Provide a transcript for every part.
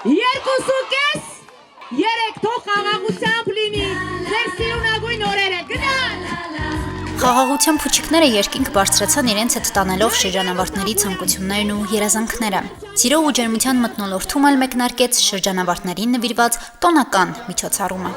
2.5 3 թող խաղաղությամբ լինի ձեր սիրունագույն օրերը գնալ Խաղաղության փուչիկները երկինք բարձրացան իրենց հետ տանելով շրջանավարտների ցանկություններն ու երազանքները։ Սիրո ու ջերմության մթնոլորտում էլ մեկնարկեց շրջանավարտներին նվիրված տոնական միջոցառումը։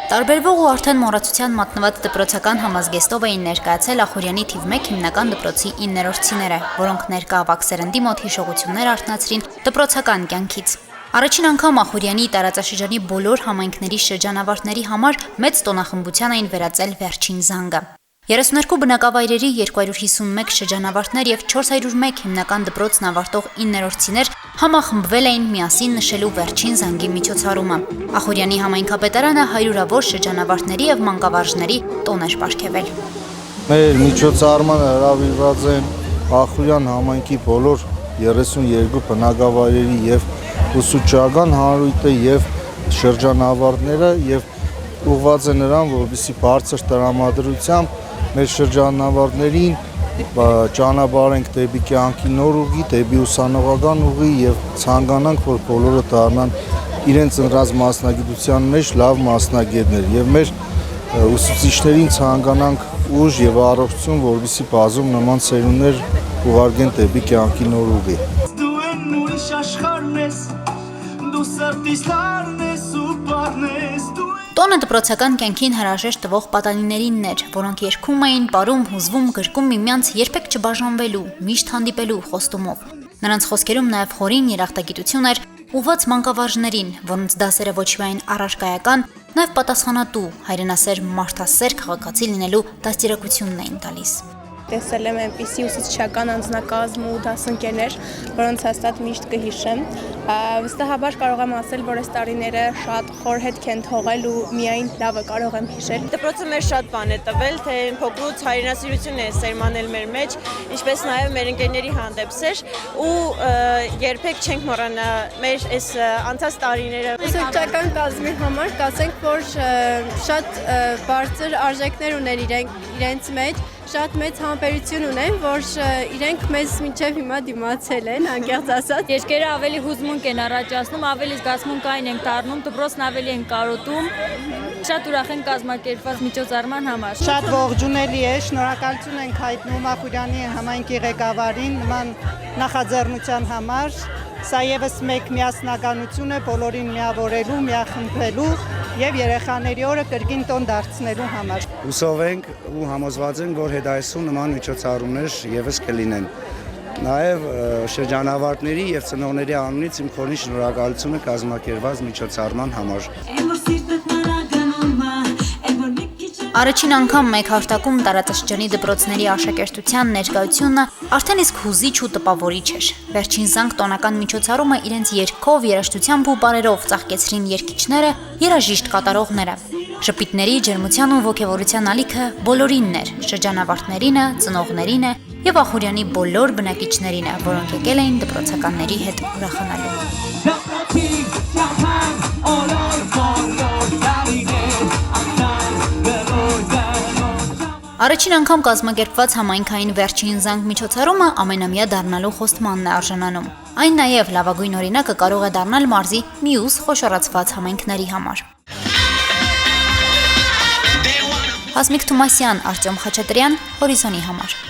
Տարբերվող ու արդեն մոռացության մատնված դպրոցական համազգեստով էին ներկայացել Ախուրյանի թիվ 1 հիմնական դպրոցի 9-րդցիները, որոնք ներկա ավագ սերնդի մոտ հիշողություններ արթնացրին դպրոցական կյանքից։ Առաջին անգամ Ախուրյանի տարածաշրջանի բոլոր համայնքների շրջանավարտների համար մեծ տոնախմբության էին վերածել վերջին զանգը։ 32 բնակավայրերի 251 շրջանավարտներ եւ 401 հիմնական դպրոցն ավարտող 9-րդցիներ համախմբվել էին միասին նշելու վերջին զանգի միջոցառումը։ Ախուրյանի համայնքապետարանը հարյուրավոր շրջանավարտների եւ մանկավարժների տոն էր պարգևել։ Մեր միջոցառմանը հրավիրված են Ախուրյան համայնքի բոլոր 32 բնակավայրերի եւ ուսուցչական հանրույթը եւ շրջանավարտները եւ ուղղված է նրան, որպեսզի բարձր տրամադրությամբ մեր շրջանավարտներին ճանապարհենք դեպի կյանքի նոր ուղի, դեպի ուսանողական ուղի եւ ցանկանանք, որ բոլորը դառնան իրենց ընտրած մասնագիտության մեջ լավ մասնագետներ եւ մեր ուսուցիչներին ցանկանանք ուժ եւ առողջություն, որպեսզի բազում նման ծերուններ ուղարկեն դեպի կյանքի նոր ուղի։ Տոնը դպրոցական կյանքին հրաժեշտ տվող պատանիներինն էր, որոնք երգում էին, պարում, հուզվում, գրկում միմյանց երբեք չբաժանվելու, միշտ հանդիպելու խոստումով։ Նրանց խոսքերում նաև խորին երախտագիտություն էր ուղղված մանկավարժներին, որոնց դասերը ոչ միայն առարկայական, նաև պատասխանատու, հայրենասեր, մարդասեր քաղաքացի լինելու դաստիարակությունն էին տալիս։ Տեսել եմ այնպիսի ուսուցչական անձնակազմ ու դասընկերներ, որոնց հաստատ միշտ կհիշեմ։ Վստահաբար կարող եմ ասել, որ այս տարիները շատ խոր հետք են թողել ու միայն լավը կարող եմ հիշել։ Դպրոցը մեզ շատ բան է տվել, թե փոքրուց հայրենասիրություն է սերմանել մեր մեջ, ինչպես նաև մեր ընկերների հանդեպ սեր ու երբեք չենք մոռանա մեր այս անցած տարիները։ Ուսուցչական կազմի համար կասենք, որ շատ բարձր արժեքներ ուներ իրենց մեջ, շատ մեծ համբերություն ունեն, որ իրենք մեզ մինչև հիմա դիմացել են, անկեղծ ասած։ Երկերը ավելի հուզմունք են առաջացնում, ավելի զգացմունքային ենք դառնում, դպրոցն ավելի են կարոտում։ Շատ ուրախ ենք կազմակերպված միջոցառման համար։ Շատ ողջունելի է, շնորհակալություն ենք հայտնում Ախուրյանի համայնքի ղեկավարին նման նախաձեռնության համար։ Սա եւս մեկ միասնականություն է բոլորին միավորելու, միախմբելու եւ երեխաների օրը կրկին տոն դարձնելու համար։ Հուսով ենք ու համոզված ենք, որ հետայսում նման միջոցառումներ եւս կլինեն։ Նաեւ շրջանավարտների եւ ծնողների անունից իմ խորին շնորհակալությունը կազմակերպված միջոցառման համար։ Առաջին անգամ մեկ հարտակում տարածաշրջանի դպրոցների աշակերտության ներկայությունը արդեն իսկ հուզիչ ու տպավորիչ էր։ Վերջին զանգ տոնական միջոցառումը իրենց երգով, երաժշտությամբ ու բարերով ծաղկեցրին երգիչները, երաժիշտ կատարողները։ Շփիտների, ջերմության ու ոգևորության ալիքը բոլորինն էր՝ շրջանավարտներինը, ծնողներինը եւ Ախուրյանի բոլոր բնակիչներինը, որոնք եկել էին դպրոցականների հետ ուրախանալու։ Առաջին անգամ կազմակերպված համայնքային վերջին զանգ միջոցառումը ամենամյա դառնալու խոստմանն է արժանանում։ Այն նաև լավագույն օրինակը կարող է դառնալ մարզի մյուս խոշորացված համայնքների համար։ Հասմիկ Թումասյան, Արտյոմ Խաչատրյան, Հորիզոնի համար։